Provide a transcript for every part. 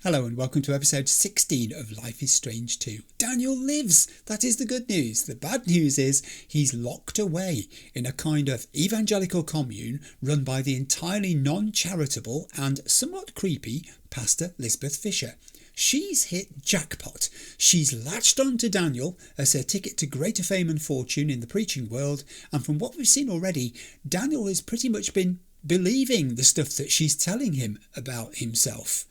Hello and welcome to episode 16 of Life is Strange 2. Daniel lives! That is the good news. The bad news is he's locked away in a kind of evangelical commune run by the entirely non-charitable and somewhat creepy Pastor Lisbeth Fischer. She's hit jackpot. She's latched on to Daniel as her ticket to greater fame and fortune in the preaching world, and from what we've seen already, Daniel has pretty much been believing the stuff that she's telling him about himself.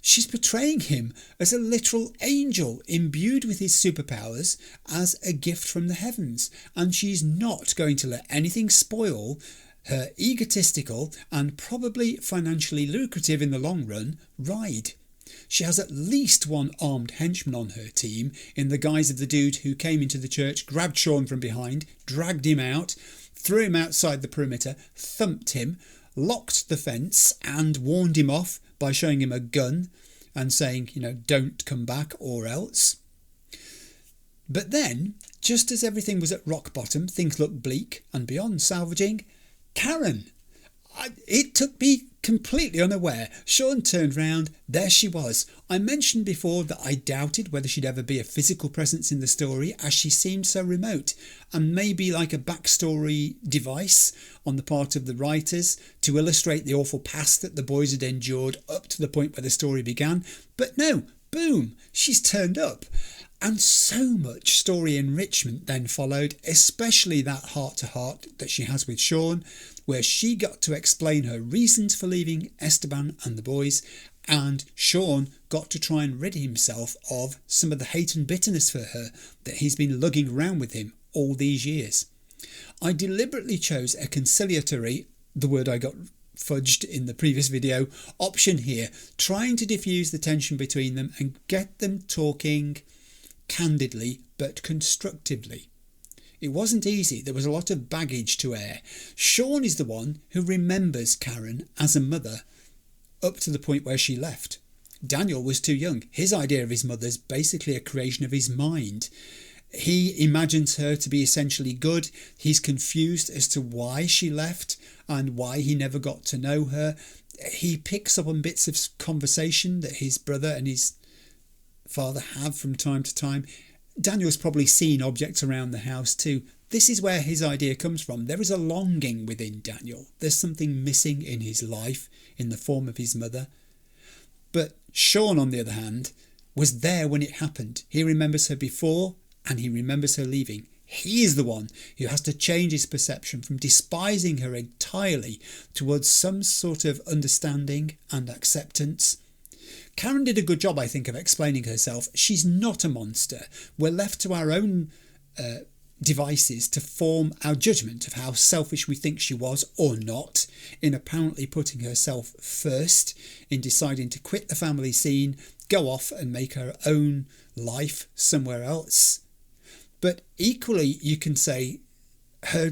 She's portraying him as a literal angel imbued with his superpowers as a gift from the heavens, and she's not going to let anything spoil her egotistical and probably financially lucrative in the long run ride. She has at least one armed henchman on her team in the guise of the dude who came into the church, grabbed Sean from behind, dragged him out, threw him outside the perimeter, thumped him, locked the fence and warned him off by showing him a gun and saying, don't come back or else. But then, just as everything was at rock bottom, things looked bleak and beyond salvaging, Karen. It took me completely unaware. Sean turned round, there she was. I mentioned before that I doubted whether she'd ever be a physical presence in the story as she seemed so remote, and maybe like a backstory device on the part of the writers to illustrate the awful past that the boys had endured up to the point where the story began. But no, boom, she's turned up. And so much story enrichment then followed, especially that heart-to-heart that she has with Sean, where she got to explain her reasons for leaving Esteban and the boys, and Sean got to try and rid himself of some of the hate and bitterness for her that he's been lugging around with him all these years. I deliberately chose a conciliatory, the word I got fudged in the previous video, option here, trying to diffuse the tension between them and get them talking candidly but constructively. It wasn't easy. There was a lot of baggage to air. Sean is the one who remembers Karen as a mother up to the point where she left. Daniel was too young. His idea of his mother's basically a creation of his mind. He imagines her to be essentially good. He's confused as to why she left and why he never got to know her. He picks up on bits of conversation that his brother and his father have from time to time. Daniel's probably seen objects around the house too. This is where his idea comes from. There is a longing within Daniel. There's something missing in his life in the form of his mother. But Sean, on the other hand, was there when it happened. He remembers her before and he remembers her leaving. He is the one who has to change his perception from despising her entirely towards some sort of understanding and acceptance. Karen did a good job, I think, of explaining herself. She's not a monster. We're left to our own devices to form our judgment of how selfish we think she was or not, in apparently putting herself first, in deciding to quit the family scene, go off and make her own life somewhere else. But equally, you can say her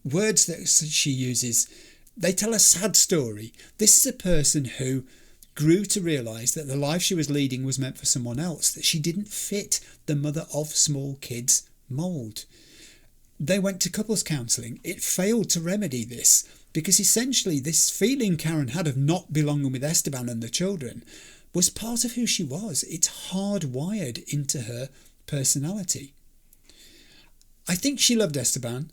words that she uses, they tell a sad story. This is a person who grew to realise that the life she was leading was meant for someone else, that she didn't fit the mother of small kids mould. They went to couples counselling. It failed to remedy this because essentially this feeling Karen had of not belonging with Esteban and the children was part of who she was. It's hardwired into her personality. I think she loved Esteban.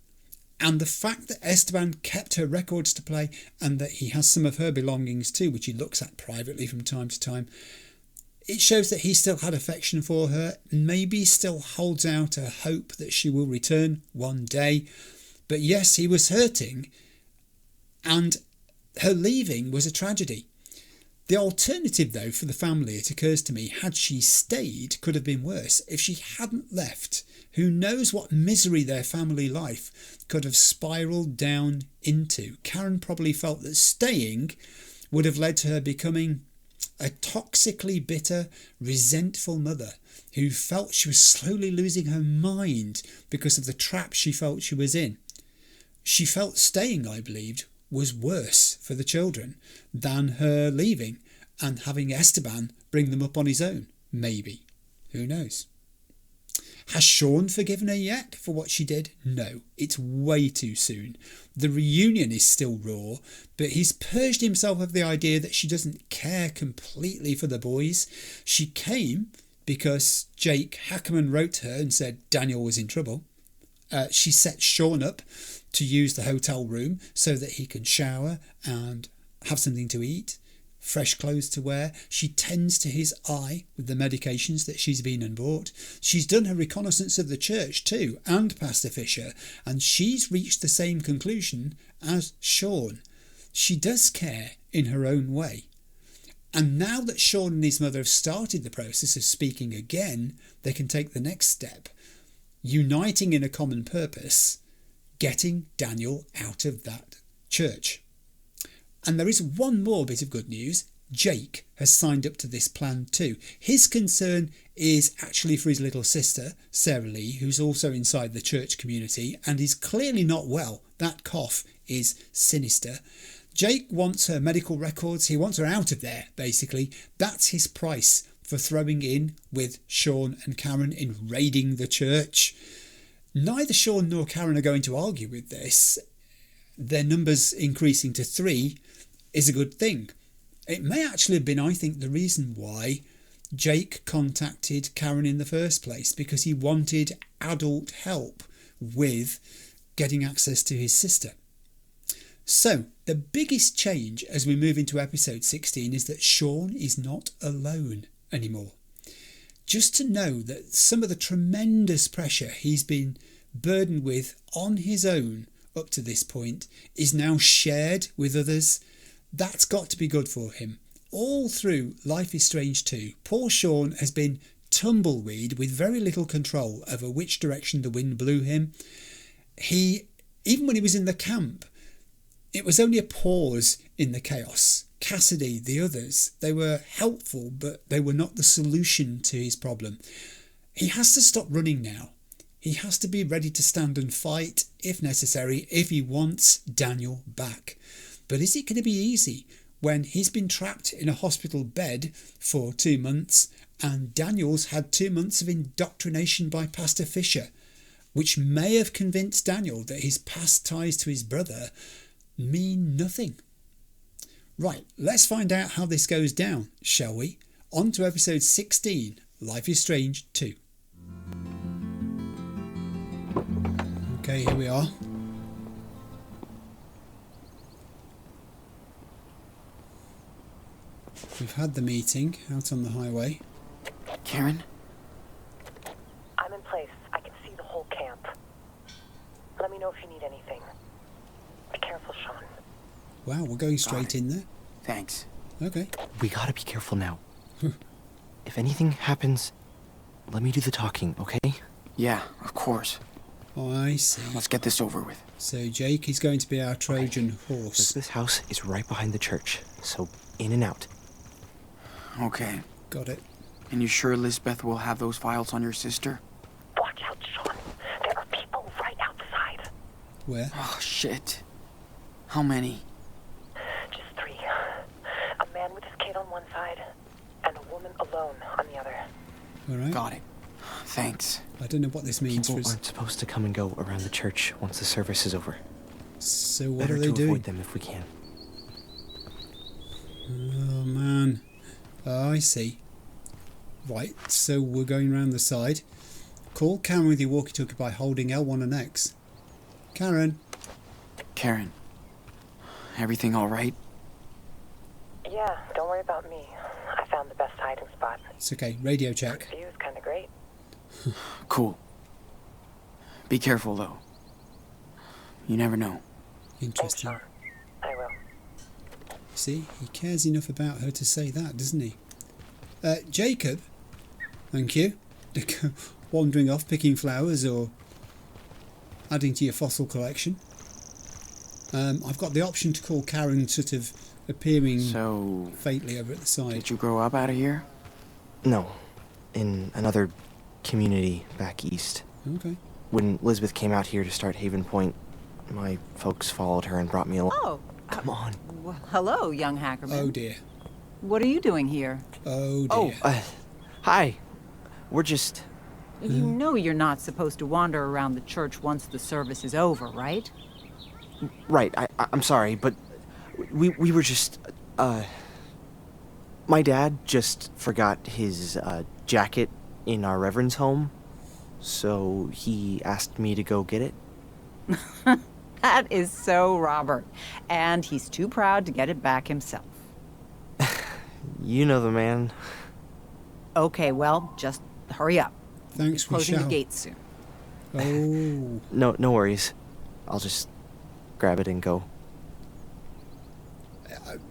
And the fact that Esteban kept her records to play and that he has some of her belongings too, which he looks at privately from time to time, it shows that he still had affection for her, maybe still holds out a hope that she will return one day. But yes, he was hurting, and her leaving was a tragedy. The alternative, though, for the family, it occurs to me, had she stayed, could have been worse. If she hadn't left, who knows what misery their family life could have spiralled down into. Karen probably felt that staying would have led to her becoming a toxically bitter, resentful mother who felt she was slowly losing her mind because of the trap she felt she was in. She felt staying, I believed, was worse for the children than her leaving and having Esteban bring them up on his own. Maybe. Who knows? Has Sean forgiven her yet for what she did? No, it's way too soon. The reunion is still raw, but he's purged himself of the idea that she doesn't care completely for the boys. She came because Jake Hackerman wrote to her and said Daniel was in trouble. She set Sean up to use the hotel room so that he can shower and have something to eat, fresh clothes to wear. She tends to his eye with the medications that she's been and bought. She's done her reconnaissance of the church too, and Pastor Fischer, and she's reached the same conclusion as Sean. She does care in her own way. And now that Sean and his mother have started the process of speaking again, they can take the next step, uniting in a common purpose, getting Daniel out of that church. And there is one more bit of good news. Jake has signed up to this plan too. His concern is actually for his little sister, Sarah Lee, who's also inside the church community and is clearly not well. That cough is sinister. Jake wants her medical records. He wants her out of there, basically. That's his price for throwing in with Sean and Karen in raiding the church. Neither Sean nor Karen are going to argue with this. Their numbers increasing to 3 is a good thing. It may actually have been, I think, the reason why Jake contacted Karen in the first place, because he wanted adult help with getting access to his sister. So, the biggest change as we move into episode 16 is that Sean is not alone anymore. Just to know that some of the tremendous pressure he's been burdened with on his own up to this point is now shared with others, that's got to be good for him. All through Life is Strange 2, poor Sean has been tumbleweed with very little control over which direction the wind blew him. Even when he was in the camp, it was only a pause in the chaos. Cassidy, the others, they were helpful, but they were not the solution to his problem. He has to stop running now. He has to be ready to stand and fight, if necessary, if he wants Daniel back. But is it going to be easy when he's been trapped in a hospital bed for 2 months and Daniel's had 2 months of indoctrination by Pastor Fischer, which may have convinced Daniel that his past ties to his brother mean nothing? Right, let's find out how this goes down, shall we? On to episode 16, Life is Strange 2. Okay, here we are. We've had the meeting out on the highway. Karen? I'm in place. I can see the whole camp. Let me know if you need anything. Be careful, Sean. Wow, we're going straight in there. Thanks. Okay. We gotta be careful now. If anything happens, let me do the talking, okay? Yeah, of course. Oh, I see. Let's get this over with. So Jake is going to be our Trojan horse. This house is right behind the church, so in and out. Okay. Got it. And you sure Lisbeth will have those files on your sister? Watch out, Sean. There are people right outside. Where? Oh, shit. How many? Just 3. A man with his kid on one side, and a woman alone on the other. All right. Got it. Thanks. I don't know what this means People for us. aren't supposed to come and go around the church once the service is over. So what Better are they to doing? avoid them if we can. Oh, man. Oh, I see. Right, so we're going around the side. Call Karen with your walkie-talkie by holding L1 and X. Karen. Karen. Everything all right? Yeah, don't worry about me. I found the best hiding spot. It's okay. Radio check. The view is kind of great. Cool. Be careful, though. You never know. Thanks, Interesting. Sean. I will. See, he cares enough about her to say that, doesn't he? Jacob. Thank you. Wandering off, picking flowers or adding to your fossil collection. I've got the option to call Karen, sort of appearing So, faintly over at the side. did you grow up out of here? No. In another community back east. Okay. When Lisbeth came out here to start Haven Point, my folks followed her and brought me along. Oh. Come on. Well, hello, young Hackerman. Oh dear. What are you doing here? Oh dear. Hi. We're just You know you're not supposed to wander around the church once the service is over, right? Right, I'm sorry, but we were just, my dad just forgot his, jacket in our Reverend's home, so he asked me to go get it. That is so Robert. And he's too proud to get it back himself. You know the man. Okay, well, just hurry up. Thanks, We're closing the Michelle. gates soon. Oh, No worries. I'll just grab it and go.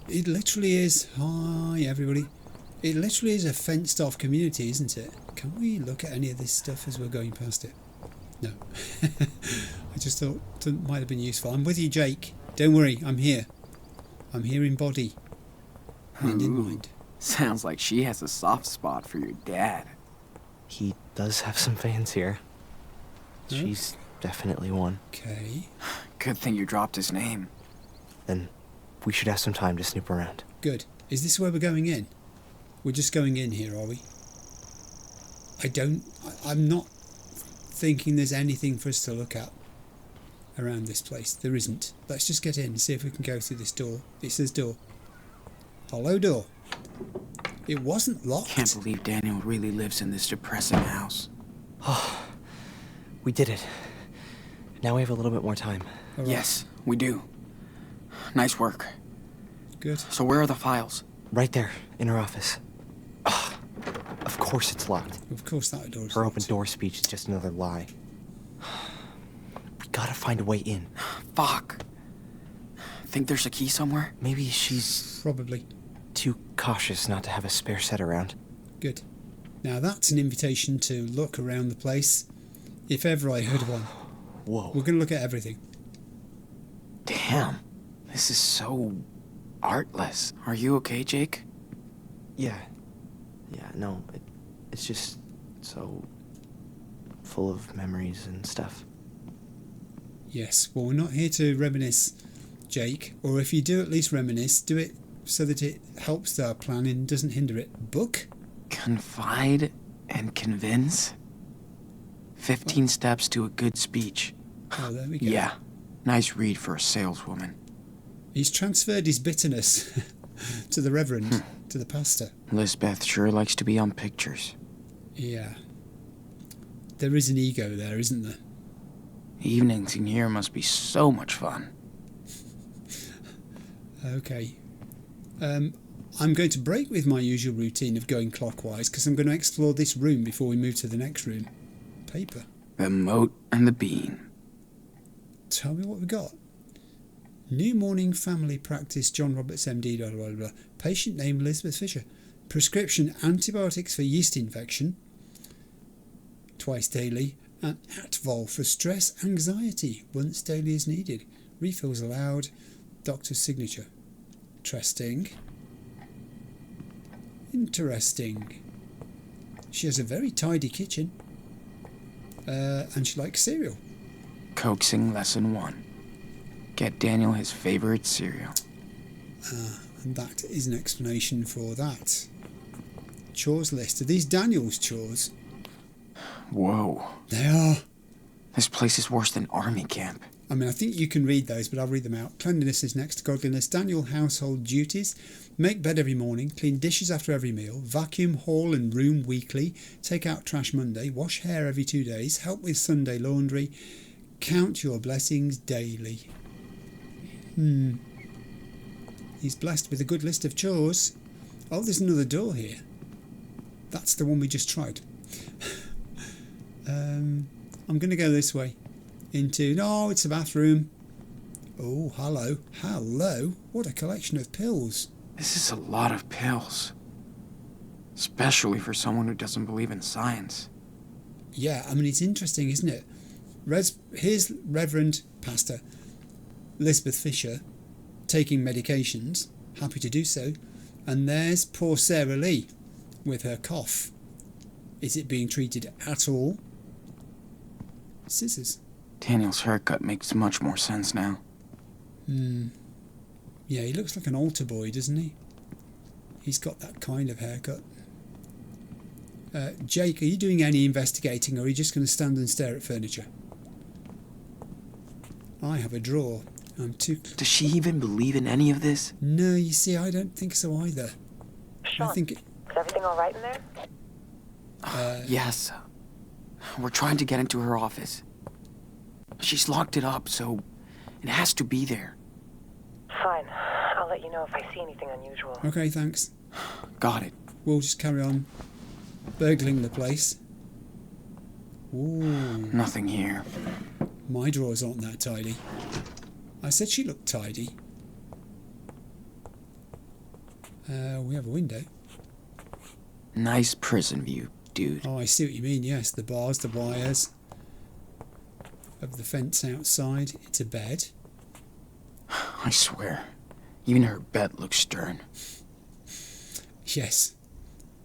it literally is. Hi, everybody. It literally is a fenced-off community, isn't it? Can we look at any of this stuff as we're going past it? No. I just thought it might have been useful. I'm with you, Jake. Don't worry, I'm here. I'm here in body and in mind. Sounds like she has a soft spot for your dad. He does have some fans here. Huh? She's definitely one. Okay, Good thing you dropped his name. Then we should have some time to snoop around. good. Is this where we're going in? We're just going in here, are we? I'm not thinking there's anything for us to look at around this place. There isn't. Let's just get in and see if we can go through this door. It says door. Hello, door. It wasn't locked. Can't believe Daniel really lives in this depressing house. We did it. Now we have a little bit more time. All right. Yes, we do. Nice work. Good. So where are the files? Right there, in her office. Of course it's locked. Of course that door is Her locked. open door speech is just another lie. We gotta find a way in. Fuck. Think there's a key somewhere? Maybe she's Probably. too cautious not to have a spare set around. Good. Now that's an invitation to look around the place. If ever I heard one. Whoa. We're going to look at everything. Damn. This is so artless. Are you okay, Jake? Yeah, no, it's just so full of memories and stuff. Yes. Well, we're not here to reminisce, Jake. Or if you do at least reminisce, do it so that it helps our plan and doesn't hinder it. Book? Confide and convince? 15 steps to a good speech. Oh, there we go. Yeah. Nice read for a saleswoman. He's transferred his bitterness to the Reverend, to the pastor. Lisbeth sure likes to be on pictures. Yeah. There is an ego there, isn't there? Evenings in here must be so much fun. Okay. I'm going to break with my usual routine of going clockwise because I'm going to explore this room before we move to the next room. Paper. The moat and the bean. Tell me what we got. New morning family practice, John Roberts, MD, blah, blah, blah. Patient name, Lisbeth Fischer. Prescription, antibiotics for yeast infection, twice daily. And Atvol for stress, anxiety, once daily as needed. Refills allowed. Doctor's signature. Interesting. Interesting. She has a very tidy kitchen. And she likes cereal. Coaxing lesson 1. Get Daniel his favorite cereal. And that is an explanation for that. Chores list. Are these Daniel's chores? Whoa. They are. This place is worse than army camp. I mean, I think you can read those, but I'll read them out. Cleanliness is next to godliness. Daniel household duties. Make bed every morning. Clean dishes after every meal. Vacuum hall and room weekly. Take out trash Monday. Wash hair every 2 days. Help with Sunday laundry. Count your blessings daily. He's blessed with a good list of chores. Oh, there's another door here. That's the one we just tried. I'm going to go this way. No, it's a bathroom. Oh, hello. Hello. What a collection of pills. This is a lot of pills. Especially for someone who doesn't believe in science. Yeah, I mean, it's interesting, isn't it? Here's Reverend Pastor Lisbeth Fischer taking medications, happy to do so. And there's poor Sarah Lee with her cough. Is it being treated at all? Scissors. Daniel's haircut makes much more sense now. Yeah, he looks like an altar boy, doesn't he? He's got that kind of haircut. Jake, are you doing any investigating, or are you just going to stand and stare at furniture? I have a drawer. I'm too... Does she even believe in any of this? No, you see, I don't think so either. Sean, I think is everything all right in there? Yes. We're trying to get into her office. She's locked it up, so it has to be there. Fine. I'll let you know if I see anything unusual. Okay, thanks. Got it. We'll just carry on burgling the place. Ooh, Nothing here. my drawers aren't that tidy. I said she looked tidy. We have a window. Nice prison view, dude. Oh, I see what you mean, yes. The bars, the wires of the fence outside. It's a bed. I swear, even her bed looks stern. Yes.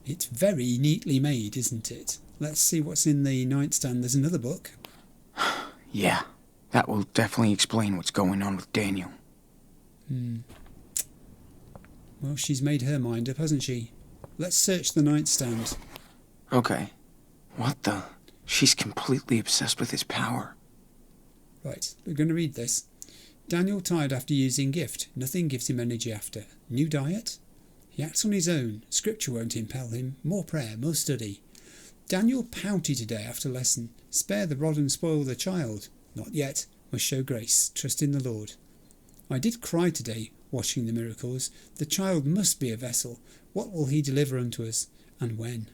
It's very neatly made, isn't it? Let's see what's in the nightstand. There's another book. Yeah, that will definitely explain what's going on with Daniel. Well, she's made her mind up, hasn't she? Let's search the nightstand. Okay. What the? She's completely obsessed with his power. Right, we're going to read this. Daniel tired after using gift. Nothing gives him energy after. New diet? He acts on his own. Scripture won't impel him. More prayer, more study. Daniel pouty today after lesson. Spare the rod and spoil the child. Not yet. Must show grace. Trust in the Lord. I did cry today, watching the miracles. The child must be a vessel. What will he deliver unto us, and when?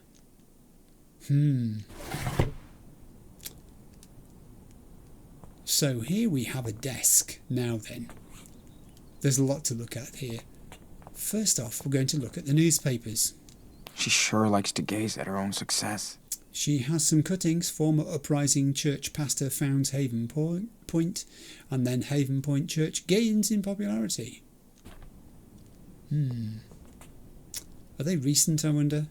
So here we have a desk. Now then, there's a lot to look at here. First off, we're going to look at the newspapers. She sure likes to gaze at her own success. She has some cuttings. Former uprising church pastor founds Haven Point, and then Haven Point Church gains in popularity. Are they recent, I wonder?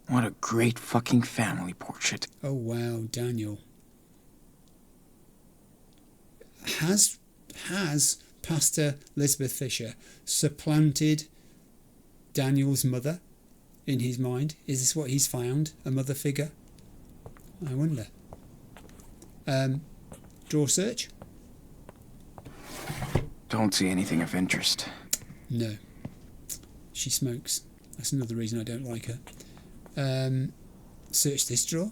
What a great fucking family portrait. Oh wow, Daniel. Has Pastor Lisbeth Fischer supplanted Daniel's mother in his mind? Is this what he's found? A mother figure? I wonder. Draw search? Don't see anything of interest. No. She smokes. That's another reason I don't like her. Search this drawer.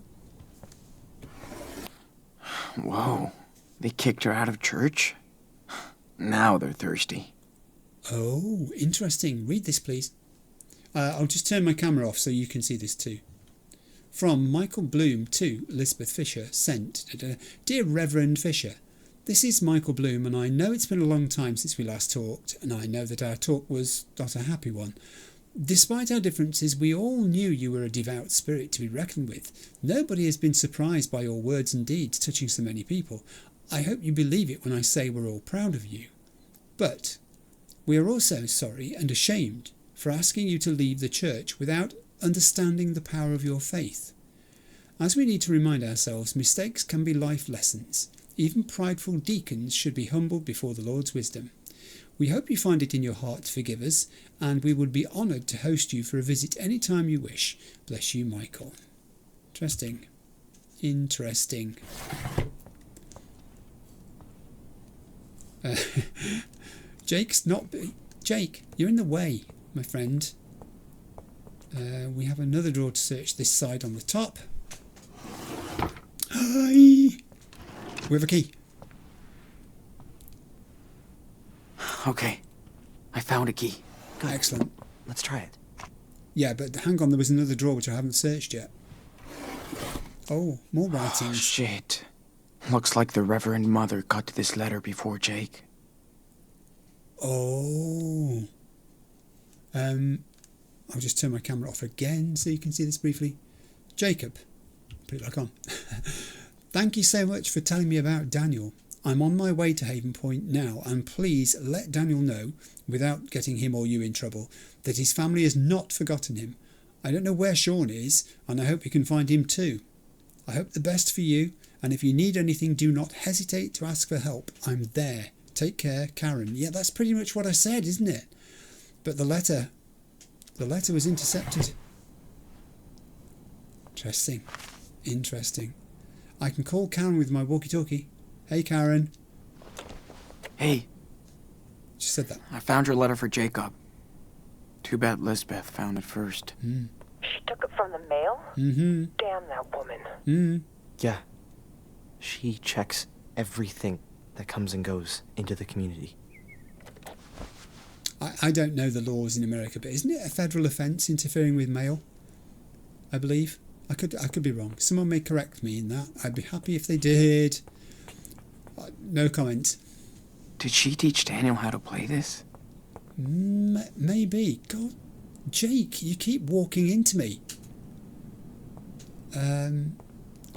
Whoa. They kicked her out of church? Now they're thirsty. Oh, interesting. Read this, please. I'll just turn my camera off so you can see this too. From Michael Bloom to Lisbeth Fischer, sent, Dear Reverend Fischer, this is Michael Bloom, and I know it's been a long time since we last talked, and I know that our talk was not a happy one. Despite our differences, we all knew you were a devout spirit to be reckoned with. Nobody has been surprised by your words and deeds touching so many people. I hope you believe it when I say we're all proud of you. But we are also sorry and ashamed for asking you to leave the church without understanding the power of your faith. As we need to remind ourselves, mistakes can be life lessons. Even prideful deacons should be humbled before the Lord's wisdom. We hope you find it in your heart to forgive us, and we would be honoured to host you for a visit any time you wish. Bless you, Michael. Interesting. Interesting. Jake's not... Jake, you're in the way, my friend. We have another drawer to search this side on the top. Hi! We have a key. Okay. I found a key. Good. Excellent. Let's try it. Yeah, but hang on, there was another drawer which I haven't searched yet. Oh, more writings. Shit. Looks like the Reverend Mother got to this letter before Jake. Oh. I'll just turn my camera off again so you can see this briefly. Jacob, put it back on. Thank you so much for telling me about Daniel. I'm on my way to Haven Point now, and please let Daniel know, without getting him or you in trouble, that his family has not forgotten him. I don't know where Sean is, and I hope you can find him too. I hope the best for you, and if you need anything, do not hesitate to ask for help. I'm there. Take care, Karen. Yeah, that's pretty much what I said, isn't it? But the letter was intercepted. Interesting. I can call Karen with my walkie-talkie. Hey, Karen. Hey. She said that. I found your letter for Jacob. Too bad Lisbeth found it first. She took it from the mail? Mm-hmm. Damn that woman. Mm. Yeah. She checks everything that comes and goes into the community. I don't know the laws in America, but isn't it a federal offence interfering with mail? I believe. I could be wrong. Someone may correct me in that. I'd be happy if they did. No comment. Did she teach Daniel how to play this? Maybe. God, Jake, you keep walking into me.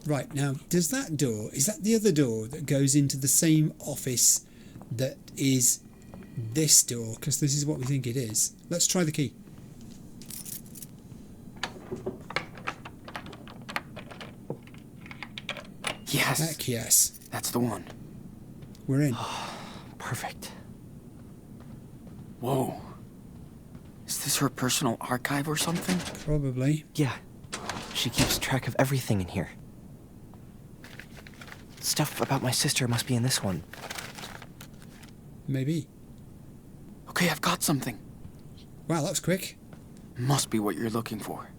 Right, now, does that door, is that the other door that goes into the same office that is this door? Because this is what we think it is. Let's try the key. Yes. Heck yes. That's the one. We're in. Perfect. Whoa. Is this her personal archive or something? Probably. Yeah. She keeps track of everything in here. Stuff about my sister must be in this one. Maybe. Okay, I've got something. Wow, that was quick. Must be what you're looking for.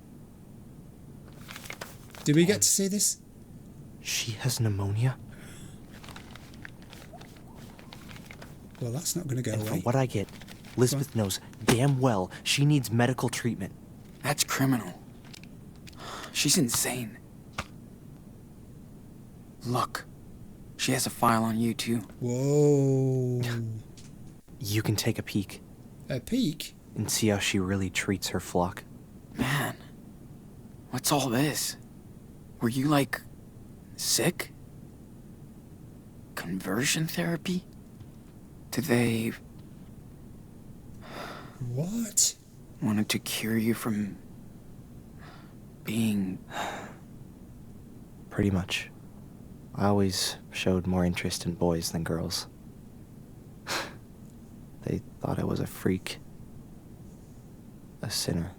Did we get to see this? She has pneumonia? Well, that's not going to go And away. from what I get, Lisbeth knows damn well she needs medical treatment. That's criminal. She's insane. Look, she has a file on you too. Whoa. You can take a peek A peek? and see how she really treats her flock. Man, what's all this? Were you, like, sick? Conversion therapy? Did they What? wanted to cure you from being... Pretty much. I always showed more interest in boys than girls. They thought I was a freak. A sinner.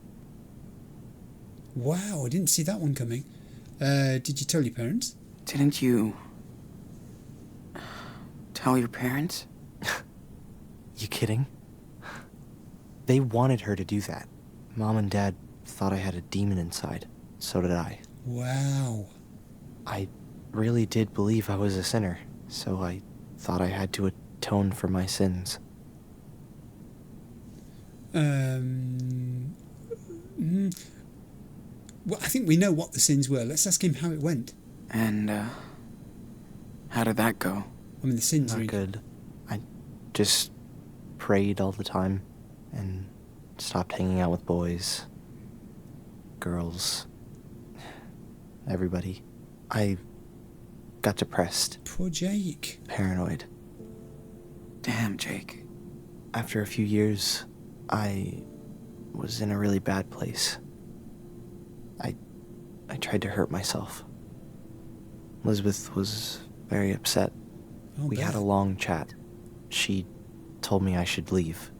Wow, I didn't see that one coming. Did you tell your parents? Didn't you tell your parents? You kidding? They wanted her to do that. Mom and Dad thought I had a demon inside. So did I. Wow. I really did believe I was a sinner, so I thought I had to atone for my sins. Well, I think we know what the sins were. Let's ask him how it went. And, how did that go? I mean, the sins Not are... good. I just prayed all the time and stopped hanging out with boys, girls, everybody. I got depressed, Poor Jake. paranoid. Damn, Jake. After a few years, I was in a really bad place. I tried to hurt myself. Lisbeth was very upset. I'll We had bet. a long chat. She told me I should leave.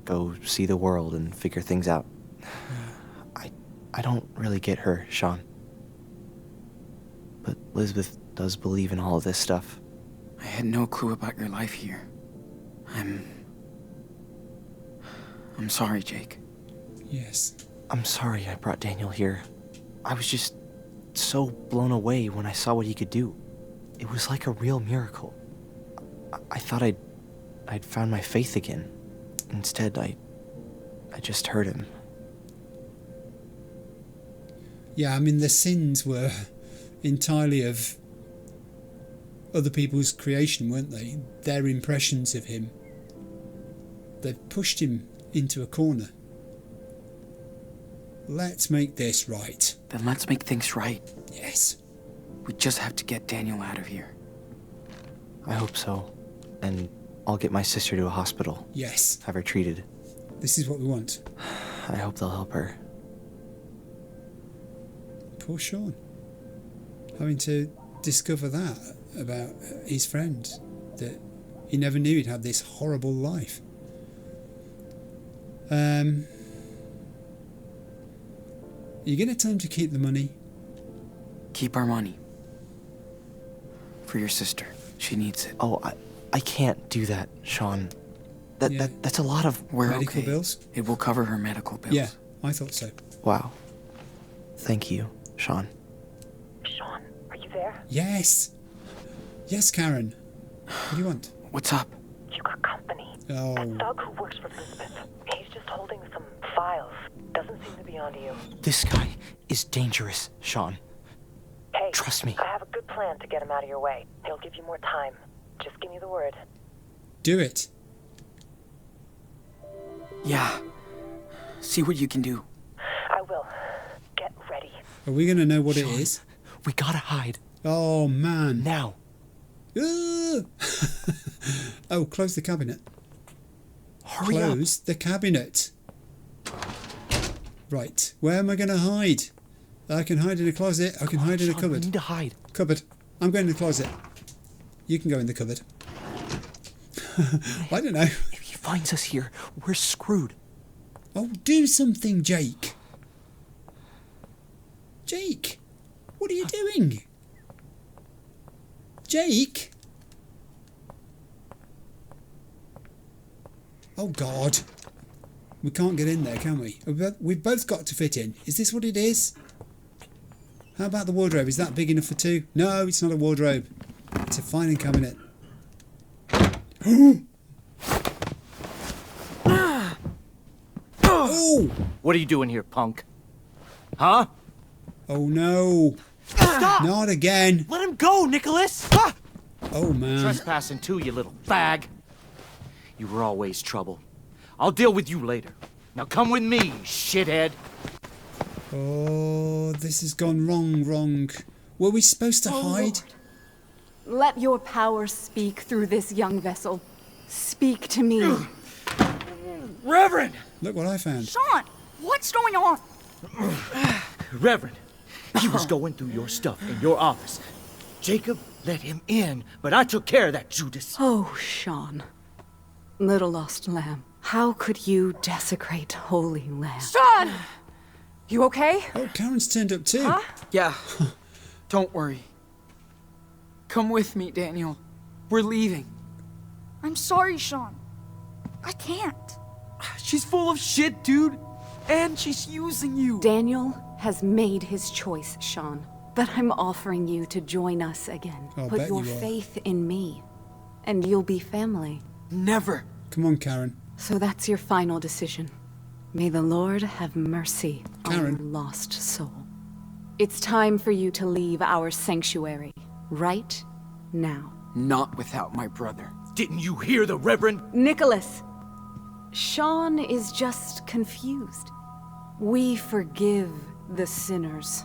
Go see the world and figure things out. I don't really get her, Sean. But Lisbeth does believe in all of this stuff. I had no clue about your life here. I'm sorry, Jake. Yes. I'm sorry I brought Daniel here. I was just so blown away when I saw what he could do. It was like a real miracle. I thought I'd found my faith again. Instead, I just hurt him. Yeah, I mean, the sins were entirely of other people's creation, weren't they? Their impressions of him. They've pushed him into a corner. Let's make this right. Then let's make things right. Yes. We just have to get Daniel out of here. I hope so. And I'll get my sister to a hospital. Yes. Have her treated. This is what we want. I hope they'll help her. Poor Sean. Having to discover that about his friend. That he never knew he'd had this horrible life. Are you going to tell him to keep the money? Keep our money. For your sister. She needs it. Oh, I can't do that, Sean. That's a lot of... We're Medical okay. bills? It will cover her medical bills. Yeah, I thought so. Wow. Thank you, Sean. Sean, are you there? Yes. Yes, Karen. What do you want? What's up? You got company. Oh. That thug who works for Lisbeth. He's just holding some files. Doesn't seem to be onto you. This guy is dangerous, Sean. Hey, Trust me. I have a good plan to get him out of your way. He'll give you more time. Just give me the word. Do it. Yeah. See what you can do. I will. Get ready. Are we going to know what it Sean, is? We gotta hide. Oh, man. Now. Ugh. Oh, close the cabinet. Hurry Close the cabinet. Right. Where am I going to hide? I can hide in a closet. I can hide in a Sean, cupboard. We need to hide. Cupboard. I'm going in the closet. You can go in the cupboard. I don't know. If he finds us here, we're screwed. Oh, do something, Jake. Jake, what are you doing? Jake? Oh, God. We can't get in there, can we? We've both got to fit in. Is this what it is? How about the wardrobe? Is that big enough for two? No, it's not a wardrobe. It's a filing cabinet. Oh! What are you doing here, punk? Huh? Oh, no. Stop! Not again. Let him go, Nicholas! Oh, man. Trespassing too, you little fag. You were always trouble. I'll deal with you later. Now come with me, shithead. Oh, this has gone wrong. Were we supposed to hide? Lord, let your power speak through this young vessel. Speak to me. Reverend! Look what I found. Sean, what's going on? Reverend, he was going through your stuff in your office. Jacob let him in, but I took care of that Judas. Oh, Sean. Little lost lamb. How could you desecrate holy land? Sean! You okay? Oh, Karen's turned up too. Yeah. Don't worry. Come with me, Daniel. We're leaving. I'm sorry, Sean. I can't. She's full of shit, dude. And she's using you. Daniel has made his choice, Sean. But I'm offering you to join us again. I'll Put bet your you are. faith in me, and you'll be family. Never. Come on, Karen. So that's your final decision. May the Lord have mercy on Karen. your lost soul. It's time for you to leave our sanctuary right now. Not without my brother. Didn't you hear the Reverend? Nicholas, Sean is just confused. We forgive the sinners.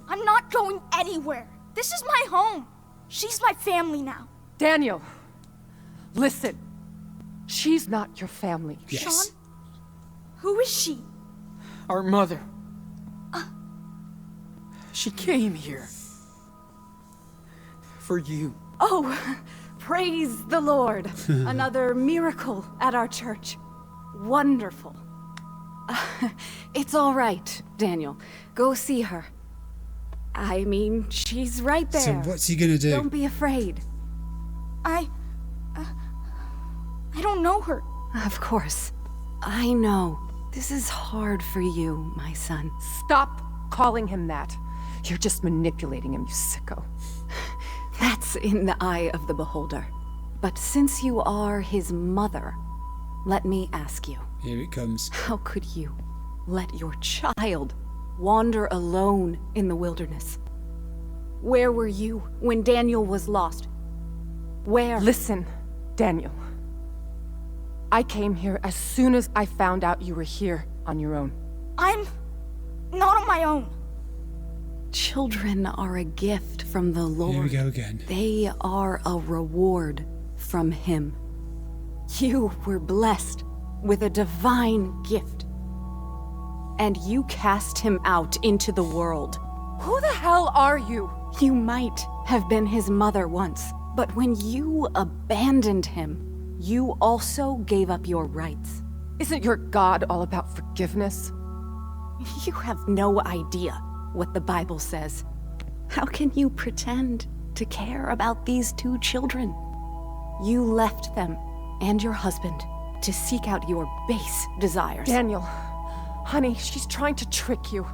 I'm not going anywhere. This is my home. She's my family now. Daniel, listen. She's not your family. Yes. Sean? Who is she? Our mother. She came here. For you. Oh, praise the Lord. Another miracle at our church. Wonderful. It's all right, Daniel. Go see her. I mean, she's right there. So what's he going to do? Don't be afraid. I don't know her. Of course. I know. This is hard for you, my son. Stop calling him that. You're just manipulating him, you sicko. That's in the eye of the beholder. But since you are his mother, let me ask you. Here it comes. How could you let your child wander alone in the wilderness? Where were you when Daniel was lost? Where? Listen, Daniel. I came here as soon as I found out you were here on your own. I'm not on my own. Children are a gift from the Lord. Here we go again. They are a reward from Him. You were blessed with a divine gift, and you cast him out into the world. Who the hell are you? You might have been his mother once, but when you abandoned him, you also gave up your rights. Isn't your God all about forgiveness? You have no idea what the Bible says. How can you pretend to care about these 2 children? You left them and your husband to seek out your base desires. Daniel, honey, she's trying to trick you.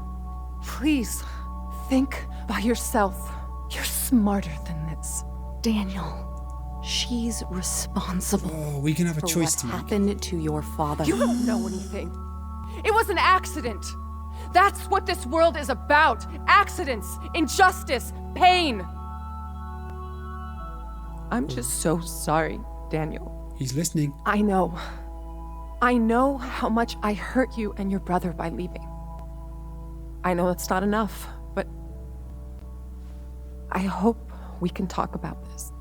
Please, think by yourself. You're smarter than this. Daniel, she's responsible Oh, we can have a for choice what to make. happened to your father. You don't know anything. It was an accident. That's what this world is about. Accidents, injustice, pain. I'm just so sorry, Daniel. He's listening. I know. I know how much I hurt you and your brother by leaving. I know it's not enough, but I hope we can talk about this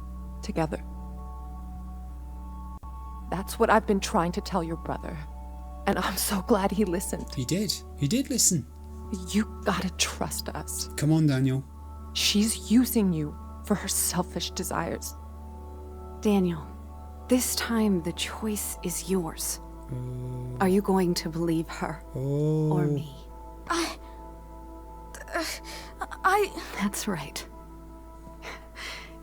together. That's what I've been trying to tell your brother, and I'm so glad he listened. He did. He did listen. You gotta trust us. Come on, Daniel. She's using you for her selfish desires. Daniel, this time the choice is yours. Are you going to believe her or me? That's right.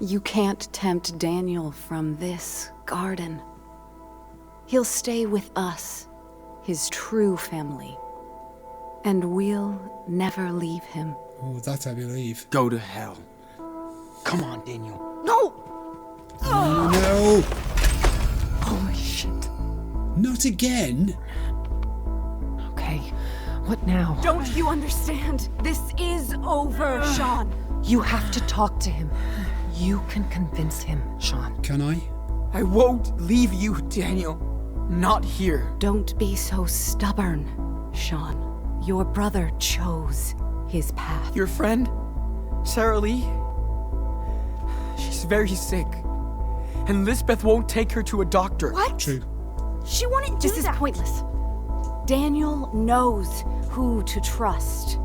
You can't tempt Daniel from this garden. He'll stay with us, his true family. And we'll never leave him. Oh, that I believe. Go to hell. Come on, Daniel. No! Oh, no! Holy shit. Not again! Okay, what now? Don't you understand? This is over, Sean. You have to talk to him. You can convince him, Sean. Can I? I won't leave you, Daniel. Not here. Don't be so stubborn, Sean. Your brother chose his path. Your friend, Sarah Lee, she's very sick. And Lisbeth won't take her to a doctor. What? True. She wouldn't do that. This is pointless. Daniel knows who to trust.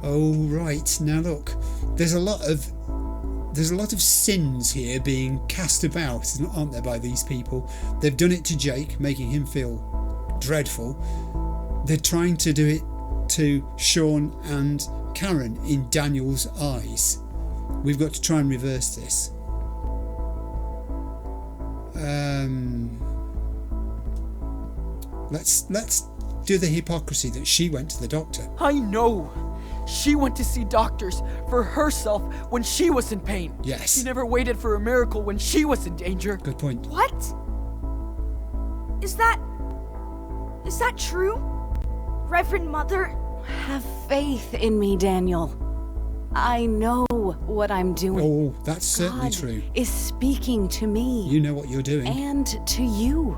Oh, right. Now look, there's a lot of sins here being cast about, aren't there, by these people? They've done it to Jake, making him feel dreadful. They're trying to do it to Sean and Karen in Daniel's eyes. We've got to try and reverse this. Let's do the hypocrisy that she went to the doctor. I know. She went to see doctors for herself when she was in pain. Yes. She never waited for a miracle when she was in danger. Good point. What? Is that true? Reverend Mother? Have faith in me, Daniel. I know what I'm doing. Oh, that's certainly God true. is speaking to me. You know what you're doing. And to you.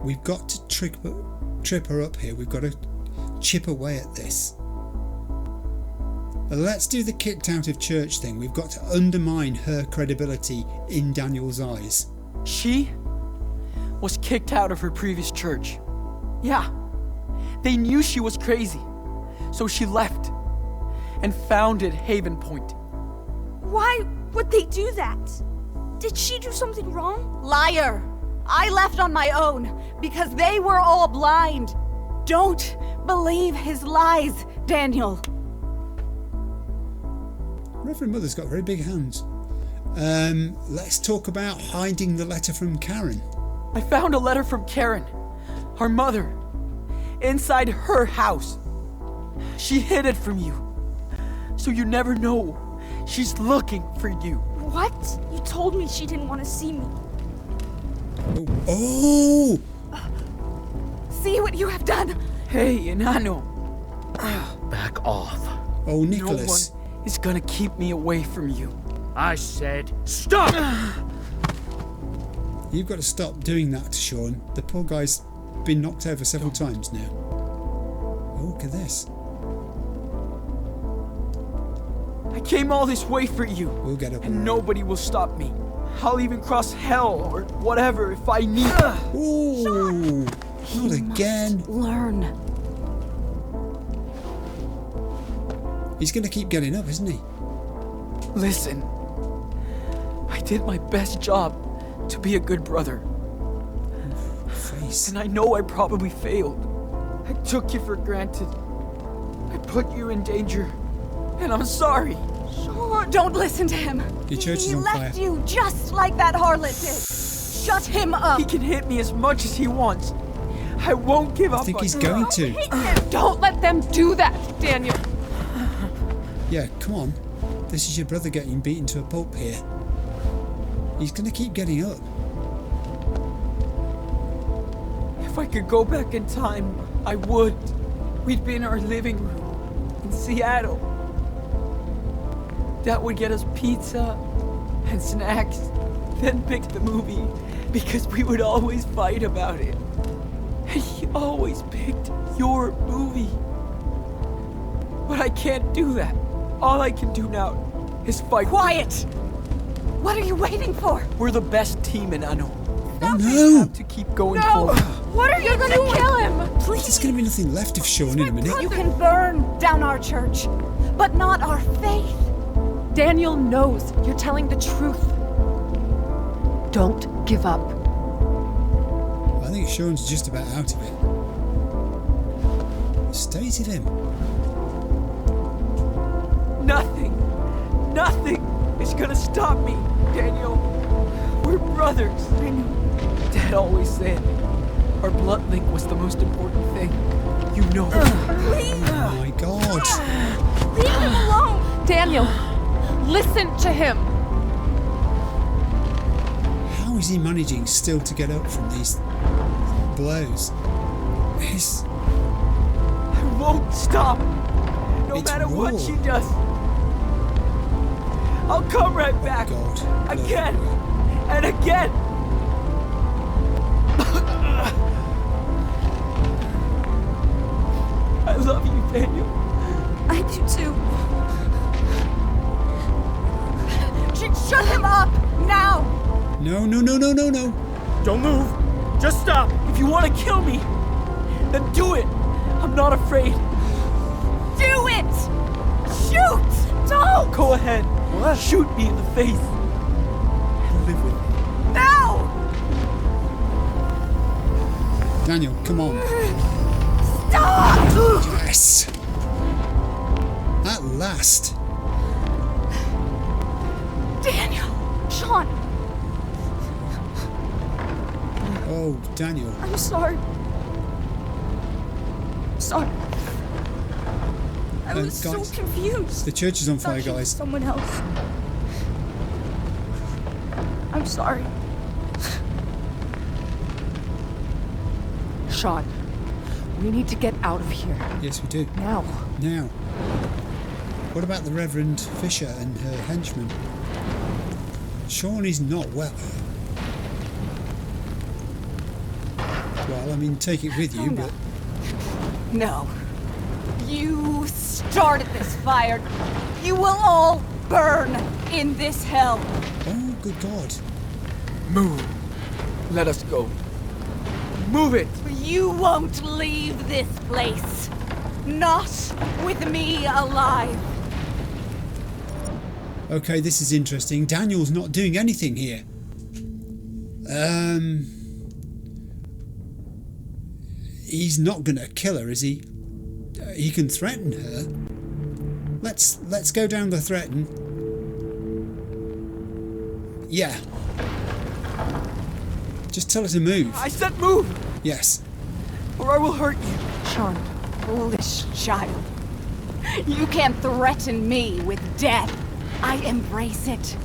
We've got to trip her up here. We've got to chip away at this. Let's do the kicked out of church thing. We've got to undermine her credibility in Daniel's eyes. She was kicked out of her previous church. Yeah, they knew she was crazy, so she left and founded Haven Point. Why would they do that? Did she do something wrong? Liar! I left on my own because they were all blind. Don't believe his lies, Daniel. Reverend Mother's got very big hands. Let's talk about hiding the letter from Karen. I found a letter from Karen, our mother, inside her house. She hid it from you, so you never know. She's looking for you. What? You told me she didn't want to see me. Oh! See what you have done. Hey, Enano. Back off. Oh, No Nicholas. one is gonna keep me away from you. I said stop! You've got to stop doing that to Sean. The poor guy's been knocked over several times now. Oh, look at this. I came all this way for you, We'll get up and and nobody will stop me. I'll even cross hell or whatever if I need. Ooh! Not again. Learn. He's going to keep getting up, isn't he? Listen, I did my best job to be a good brother, Face. and I know I probably failed. I took you for granted. I put you in danger. And I'm sorry. Sean, don't listen to him. Your church is He on left fire. you just like that harlot did. Shut him up. He can hit me as much as he wants. I won't give up I think on he's you. going to. Don't let them do that, Daniel. Yeah, come on. This is your brother getting beaten to a pulp here. He's going to keep getting up. If I could go back in time, I would. We'd be in our living room in Seattle. Dad would get us pizza and snacks, then pick the movie because we would always fight about it. And he always picked your movie. But I can't do that. All I can do now is fight. Quiet. What are you waiting for? We're the best team in Ano. Oh no! To keep going No! forward. What are you gonna kill him? There's going to be nothing left of Sean in a minute. You can burn down our church, but not our faith. Daniel knows you're telling the truth. Don't give up. I think Sean's just about out of it. Stays with him. Nothing is gonna stop me, Daniel. We're brothers. I know. Dad always said our blood link was the most important thing. You know. Oh my god. Leave him alone! Daniel, listen to him. How is he managing still to get up from these blows? It's I won't stop. No It's matter what raw. she does. I'll come right back. God. Again and again. I love you, Daniel. I do too. Shut him up now. No. Don't move. Just stop. If you want to kill me, then do it. I'm not afraid. Do it. Shoot. Don't. Go ahead. What? Shoot me in the face. And live with me. Now. Daniel, come on. Stop. Yes! At last. Daniel. Sean. Oh, Daniel. I'm sorry. Sorry. I was so guys, confused. The church is on fire, Thought he was guys. someone else. I'm sorry. Sean, we need to get out of here. Yes, we do. Now. Now, what about the Reverend Fisher and her henchman? Sean is not well. Well, I mean, take it with you, but No. You started this fire. You will all burn in this hell. oh, good God. Move. Let us go. Move it. You won't leave this place. Not with me alive. Okay, this is interesting. Daniel's not doing anything here. He's not gonna kill her, is he? He can threaten her. Let's go down the threaten. Yeah. Just tell her to move. I said move, Yes. or I will hurt you. Sean, foolish child. You can't threaten me with death. I embrace it.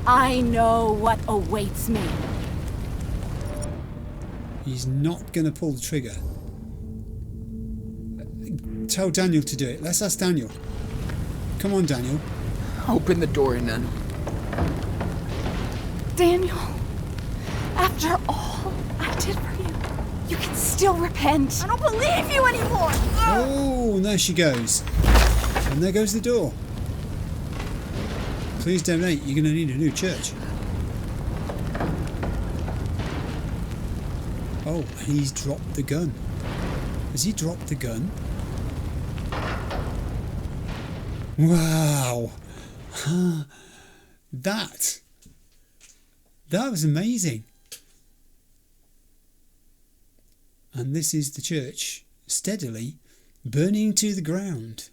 I know what awaits me. He's not gonna pull the trigger. Tell Daniel to do it. Let's ask Daniel. Come on, Daniel. Open the door, Nan. Daniel, after all I did for you, you can still repent. I don't believe you anymore. Oh, and there she goes. And there goes the door. Please donate. You're going to need a new church. Oh, he's dropped the gun. Has he dropped the gun? Wow. That was amazing. And this is the church steadily burning to the ground.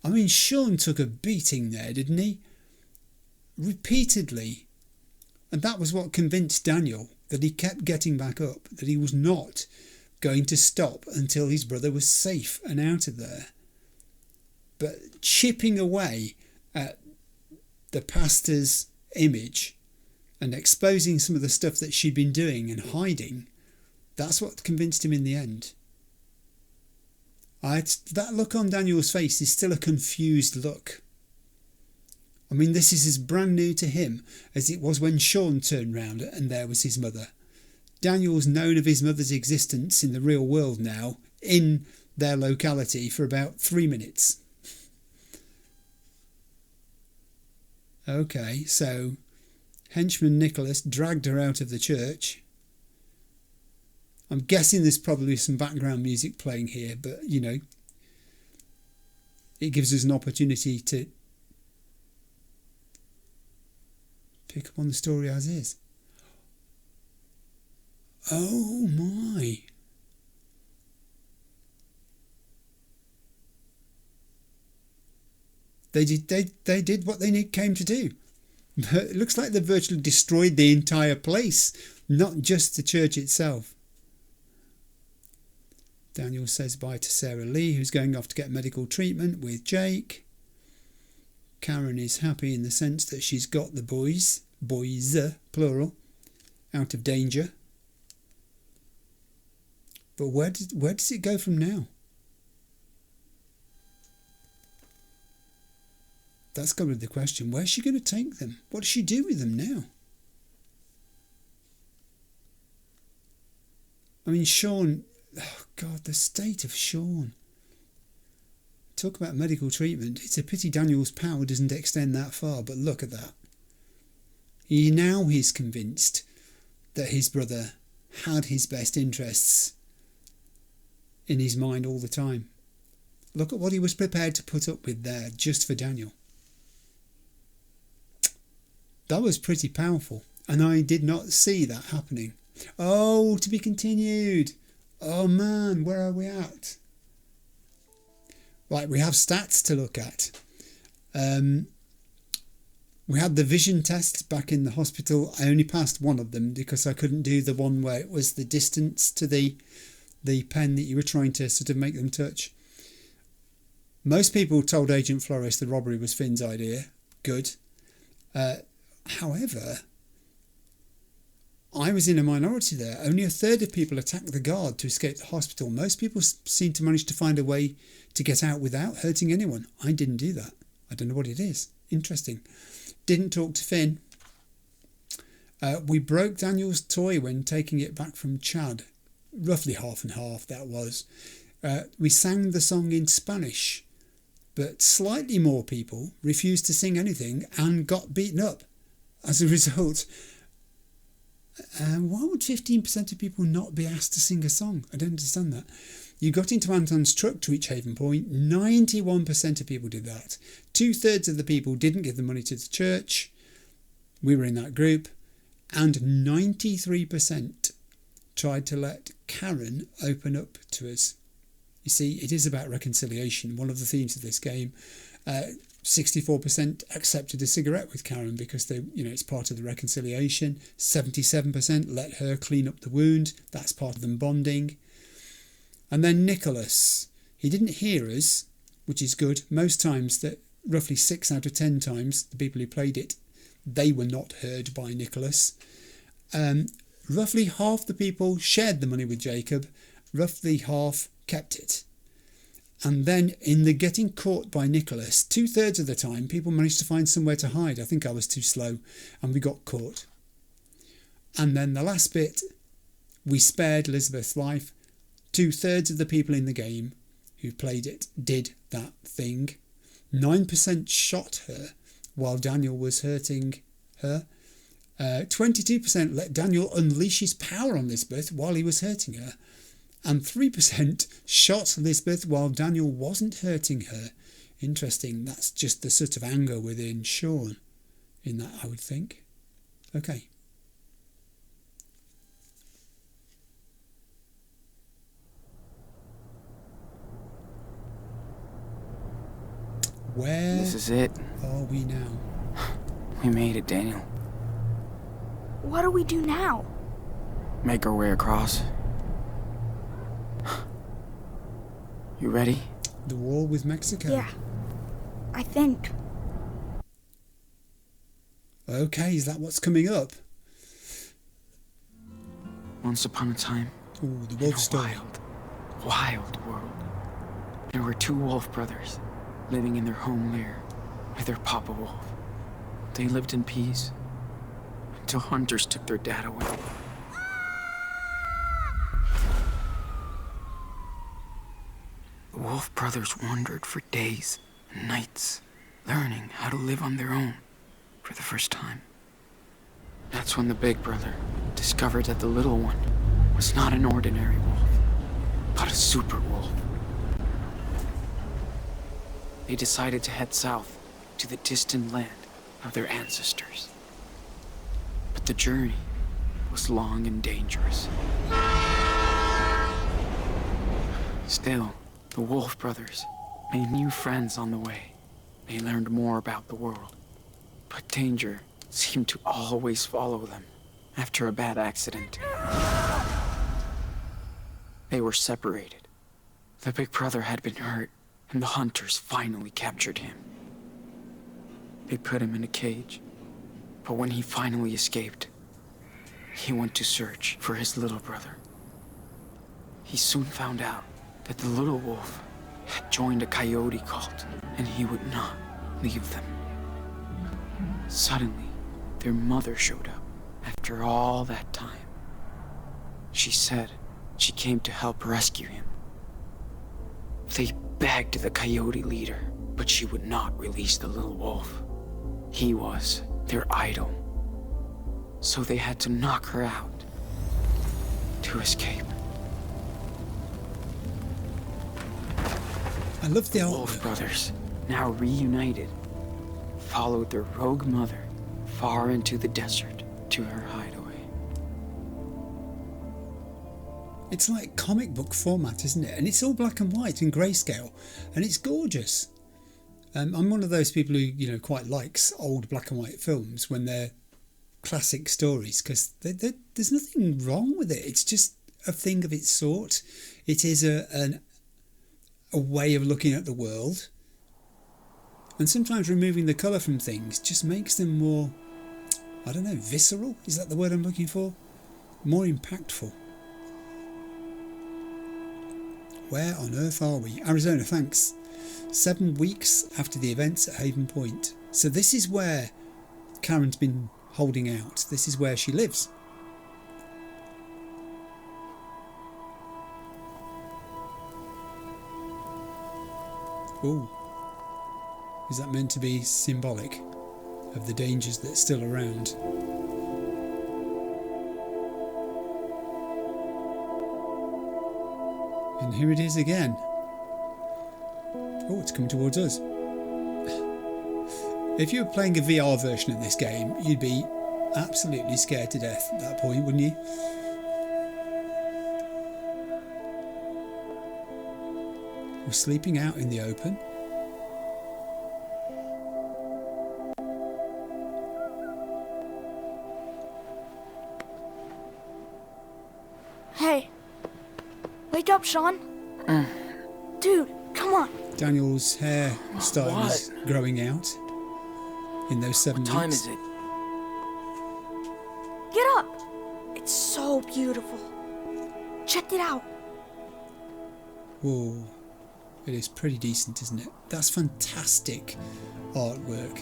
I mean, Sean took a beating there, didn't he? Repeatedly. And that was what convinced Daniel that he kept getting back up, that he was not going to stop until his brother was safe and out of there. But chipping away at the pastor's image and exposing some of the stuff that she'd been doing and hiding, that's what convinced him in the end. That look on Daniel's face is still a confused look. I mean, this is as brand new to him as it was when Sean turned round and there was his mother. Daniel's known of his mother's existence in the real world now, in their locality, for about 3 minutes. Okay, so henchman Nicholas dragged her out of the church. I'm guessing there's probably some background music playing here, but, you know, it gives us an opportunity to pick up on the story as is. Oh my. They did what they came to do. But it looks like they virtually destroyed the entire place, not just the church itself. Daniel says bye to Sarah Lee, who's going off to get medical treatment with Jake. Karen is happy in the sense that she's got the boys, plural, out of danger. But where does it go from now? That's got to be the question. Where's she going to take them? What does she do with them now? I mean, Sean... Oh, God, the state of Sean. Talk about medical treatment. It's a pity Daniel's power doesn't extend that far, but look at that. He's convinced that his brother had his best interests in his mind all the time. Look at what he was prepared to put up with there just for Daniel. That was pretty powerful, and I did not see that happening. Oh, to be continued. Oh man, where are we at? Right, we have stats to look at. We had the vision test back in the hospital. I only passed one of them because I couldn't do the one where it was the distance to the pen that you were trying to sort of make them touch. Most people told Agent Flores the robbery was Finn's idea. Good. However, I was in a minority there. Only a third of people attacked the guard to escape the hospital. Most people seem to manage to find a way to get out without hurting anyone. I didn't do that. I don't know what it is. Interesting. Didn't talk to Finn. We broke Daniel's toy when taking it back from Chad. Roughly half and half, that was. We sang the song in Spanish, but slightly more people refused to sing anything and got beaten up as a result. Why would 15% of people not be asked to sing a song? I don't understand that. You got into Anton's truck to reach Haven Point. 91% of people did that. 2/3 of the people didn't give the money to the church. We were in that group. And 93% tried to let Karen open up to us. You see, it is about reconciliation. One of the themes of this game. 64% accepted a cigarette with Karen because it's part of the reconciliation. 77% let her clean up the wound. That's part of them bonding. And then Nicholas, he didn't hear us, which is good. Most times, that roughly 6 out of 10 times, the people who played it, they were not heard by Nicholas. Roughly half the people shared the money with Jacob. Roughly half kept it. And then in the getting caught by Nicholas, 2/3 of the time, people managed to find somewhere to hide. I think I was too slow and we got caught. And then the last bit, we spared Lisbeth's life. 2/3 of the people in the game who played it did that thing. 9% shot her while Daniel was hurting her. 22% let Daniel unleash his power on Lisbeth while he was hurting her. And 3% shot Lisbeth while Daniel wasn't hurting her. Interesting. That's just the sort of anger within Sean in that, I would think. Okay. Where This is it. are we now? We made it, Daniel. What do we do now? Make our way across. You ready? The wall with Mexico. Yeah, I think. Okay, is that what's coming up? Once upon a time, Ooh, the in a wolf story. wild world, there were two wolf brothers living in their home lair with their papa wolf. They lived in peace until hunters took their dad away. The wolf brothers wandered for days and nights, learning how to live on their own for the first time. That's when the big brother discovered that the little one was not an ordinary wolf, but a super wolf. They decided to head south to the distant land of their ancestors. But the journey was long and dangerous. Still, the wolf brothers made new friends on the way. They learned more about the world, but danger seemed to always follow them after a bad accident. They were separated. The big brother had been hurt, and the hunters finally captured him. They put him in a cage, but when he finally escaped, he went to search for his little brother. He soon found out that the little wolf had joined a coyote cult, and he would not leave them. Suddenly, their mother showed up after all that time. She said she came to help rescue him. They begged the coyote leader, but she would not release the little wolf. He was their idol. So they had to knock her out to escape. I love the The artwork. Wolf brothers, now reunited, followed their rogue mother far into the desert to her hideaway. It's like comic book format, isn't it? And it's all black and white in grayscale, and it's gorgeous. I'm one of those people who, quite likes old black and white films when they're classic stories, because there's nothing wrong with it. It's just a thing of its sort. It is a way of looking at the world, and sometimes removing the colour from things just makes them more, I don't know, visceral? Is that the word I'm looking for? More impactful. Where on earth are we? Arizona, thanks. 7 weeks after the events at Haven Point. So this is where Karen's been holding out. This is where she lives. Ooh. Is that meant to be symbolic of the dangers that's still around? And here it is again. Oh, it's coming towards us. If you were playing a VR version of this game, you'd be absolutely scared to death at that point, wouldn't you? We're sleeping out in the open. Hey, wake up, Sean. Dude, come on. Daniel's hairstyle is growing out in those 7 weeks. What time is it? Get up. It's so beautiful. Check it out. Whoa. It is pretty decent, isn't it? That's fantastic artwork.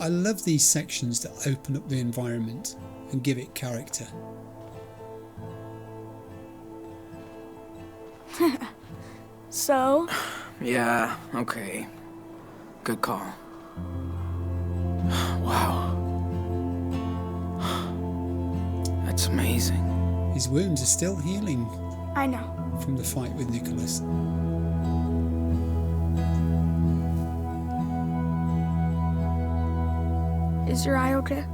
I love these sections that open up the environment and give it character. So? Yeah, okay. Good call. Wow. That's amazing. His wounds are still healing I know. from the fight with Nicholas. Is your eye okay?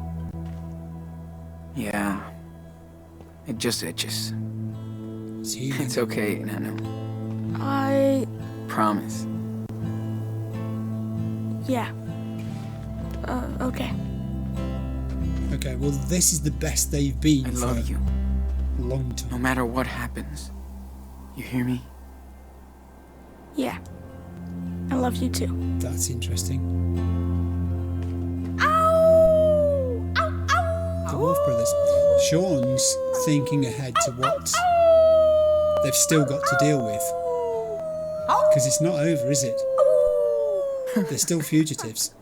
Yeah. It just itches. It's healing. It's okay, Nano. I promise. Yeah. Okay. Okay, well, this is the best they've been I for love you, a long time. no matter what happens. You hear me? Yeah. I love you too. That's interesting. Ow! Ow! Ow! The Wolf Brothers. Sean's thinking ahead to what they've still got to deal with. Because it's not over, is it? They're still fugitives.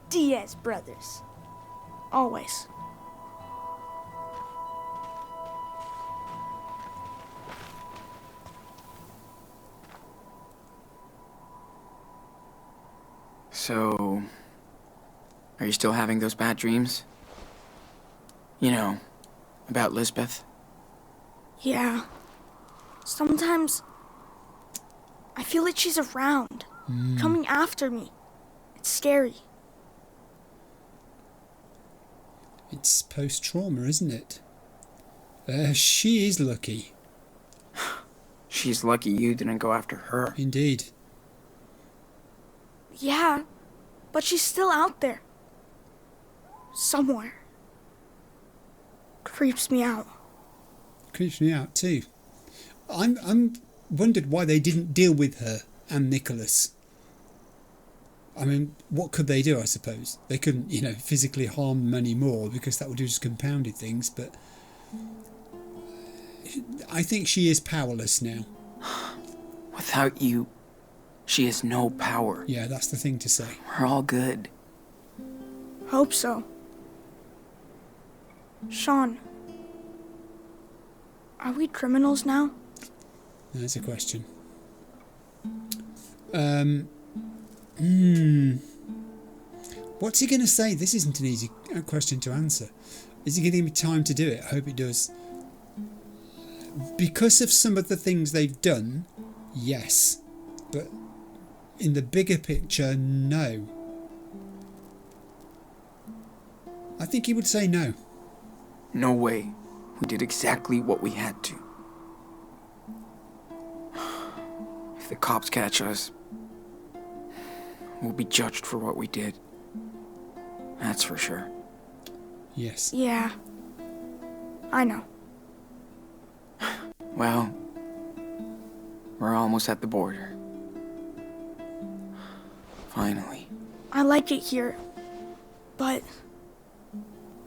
Diaz brothers. Always. So, are you still having those bad dreams? You know, about Lisbeth? Yeah. Sometimes I feel like she's around, coming after me. It's scary. It's post-trauma, isn't it? She is lucky. She's lucky you didn't go after her. Indeed. Yeah, but she's still out there. Somewhere. Creeps me out. Creeps me out too. I'm wondered why they didn't deal with her and Nicholas. I mean, what could they do, I suppose? They couldn't, physically harm them anymore because that would have just compounded things, but I think she is powerless now. Without you, she has no power. Yeah, that's the thing to say. We're all good. Hope so. Sean, are we criminals now? That's a question. What's he going to say? This isn't an easy question to answer. Is he going to give me time to do it? I hope it does. Because of some of the things they've done, yes. But in the bigger picture, no. I think he would say no. No way. We did exactly what we had to. If the cops catch us, we'll be judged for what we did. That's for sure. Yes. Yeah. I know. Well, we're almost at the border. Finally. I like it here, but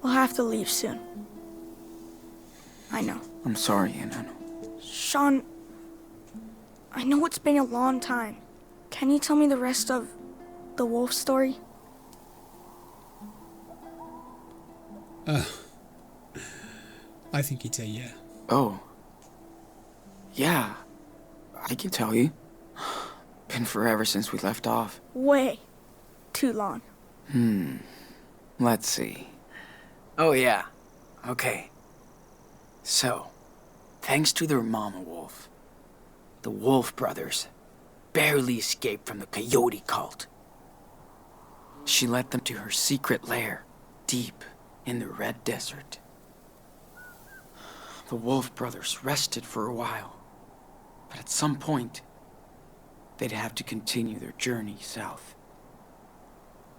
we'll have to leave soon. I know. I'm sorry, Enano. Sean, I know it's been a long time. Can you tell me the rest of the wolf story? I think he'd say yeah. Oh. Yeah. I can tell you. Been forever since we left off. Way too long. Let's see. Oh, yeah. Okay. So, thanks to their mama wolf, the Wolf Brothers barely escaped from the coyote cult. She led them to her secret lair, deep in the Red Desert. The Wolf Brothers rested for a while, but at some point, they'd have to continue their journey south.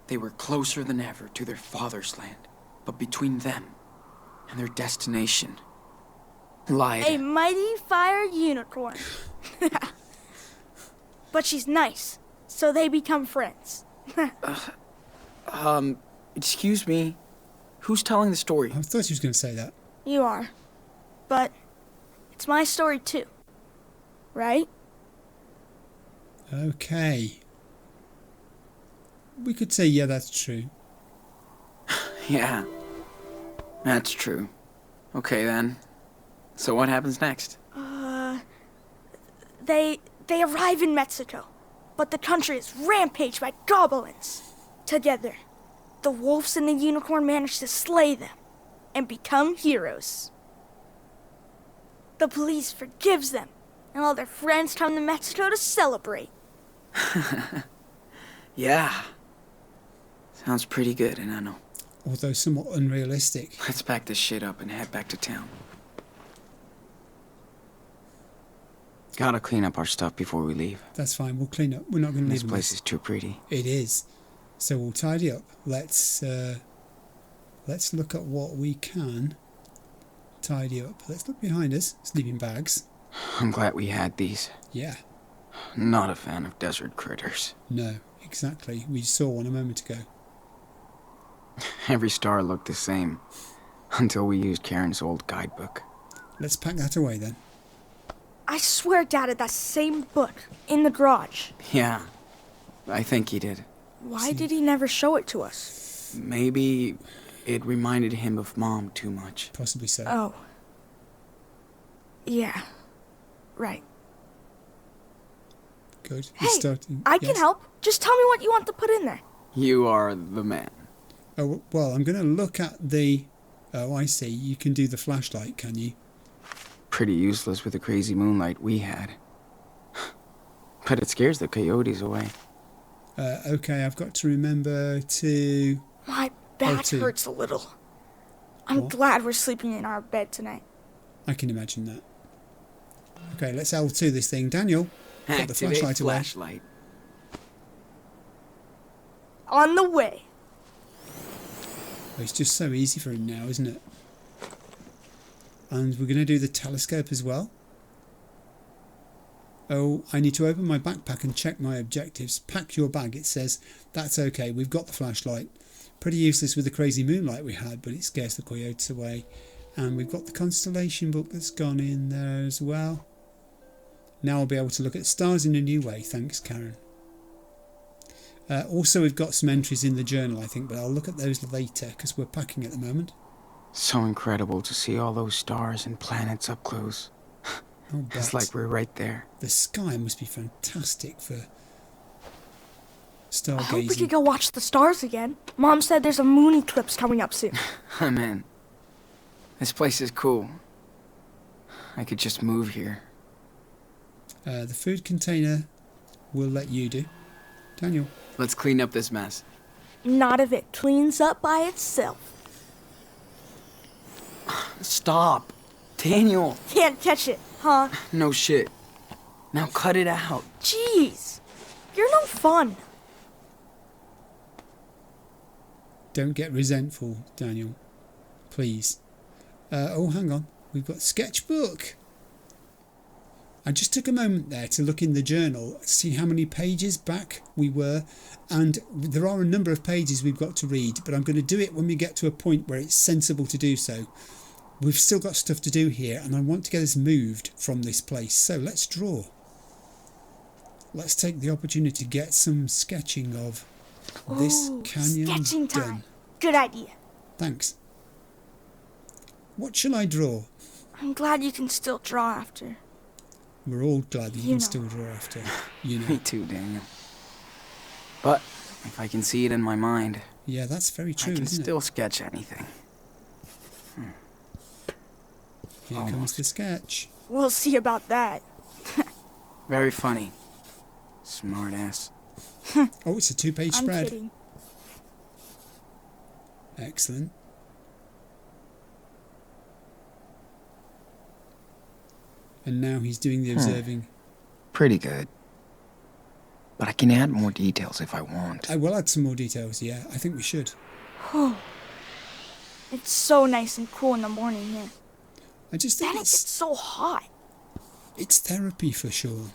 They were closer than ever to their father's land, but between them and their destination lied A mighty fire unicorn. But she's nice, so they become friends. Excuse me, who's telling the story? I thought he was going to say that. You are. But it's my story too. Right? Okay. We could say, yeah, that's true. Yeah, that's true. Okay then. So what happens next? They arrive in Mexico, but the country is rampaged by goblins. Together, the wolves and the unicorn manage to slay them and become heroes. The police forgives them, and all their friends come to Mexico to celebrate. Yeah. Sounds pretty good, Enano. Although somewhat unrealistic. Let's pack this shit up and head back to town. Gotta clean up our stuff before we leave. That's fine. We'll clean up. We're not going to leave This place is too pretty. It is. So we'll tidy up. Let's look at what we can tidy up. Let's look behind us. Sleeping bags. I'm glad we had these. Yeah. Not a fan of desert critters. No, exactly. We saw one a moment ago. Every star looked the same until we used Karen's old guidebook. Let's pack that away then. I swear Dad had that same book in the garage. Yeah, I think he did. Why did he never show it to us? Maybe it reminded him of Mom too much. Possibly so. Oh. Yeah. Right. Good. Hey, I can help. Just tell me what you want to put in there. You are the man. Oh, well, I'm going to look at the... Oh, I see. You can do the flashlight, can you? Pretty useless with the crazy moonlight we had. But it scares the coyotes away. Okay, I've got to remember to... My back hurts a little. I'm glad we're sleeping in our bed tonight. I can imagine that. Okay, let's L2 this thing. Daniel, put the flashlight away. Flashlight. On the way. Oh, it's just so easy for him now, isn't it? And we're going to do the telescope as well. Oh, I need to open my backpack and check my objectives. Pack your bag, it says. That's okay, we've got the flashlight. Pretty useless with the crazy moonlight we had, but it scares the coyotes away. And we've got the constellation book that's gone in there as well. Now I'll be able to look at stars in a new way. Thanks, Karen. Also, we've got some entries in the journal, I think, but I'll look at those later because we're packing at the moment. So incredible to see all those stars and planets up close. It's like we're right there. The sky must be fantastic for stargazing. I hope we could go watch the stars again. Mom said there's a moon eclipse coming up soon. I'm in. This place is cool. I could just move here. The food container we'll let you do. Daniel. Let's clean up this mess. Not if it cleans up by itself. Stop. Daniel. Can't catch it, huh? No shit. Now cut it out. Jeez. You're no fun. Don't get resentful, Daniel. Please. Oh, hang on. We've got sketchbook. I just took a moment there to look in the journal, see how many pages back we were, and there are a number of pages we've got to read, but I'm going to do it when we get to a point where it's sensible to do so. We've still got stuff to do here, and I want to get us moved from this place, so let's draw. Let's take the opportunity to get some sketching of this canyon sketching time. done. Good idea. Thanks. What shall I draw? I'm glad you can still draw after. We're all glad that you can still draw after. You know. Me too, Daniel. But if I can see it in my mind, yeah, that's very true. I can isn't still sketch anything. Here comes the sketch. We'll see about that. Very funny. Smart ass. Oh, it's a 2-page spread. I'm kidding. Excellent. And now he's doing the observing. Pretty good. But I can add more details if I want. I will add some more details, yeah. I think we should. It's so nice and cool in the morning here. I just think Then it gets so hot. It's therapy for Sean.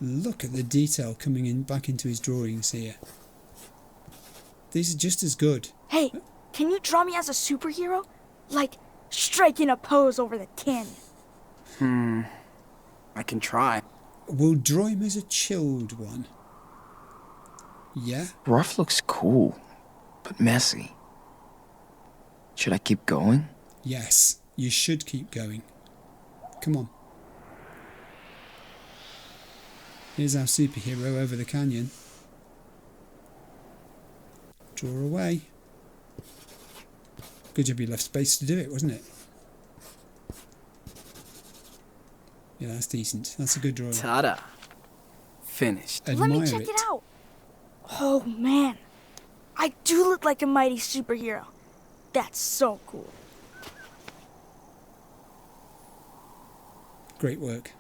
Look at the detail coming in back into his drawings here. These are just as good. Hey, can you draw me as a superhero? Like, striking a pose over the tin. I can try. We'll draw him as a chilled one. Yeah? Rough looks cool, but messy. Should I keep going? Yes, you should keep going. Come on. Here's our superhero over the canyon. Draw away. Good job you left space to do it, wasn't it? Yeah, that's decent. That's a good drawing. Ta-da. Finished. Admire Let me check it out. Oh, man. I do look like a mighty superhero. That's so cool. Great work.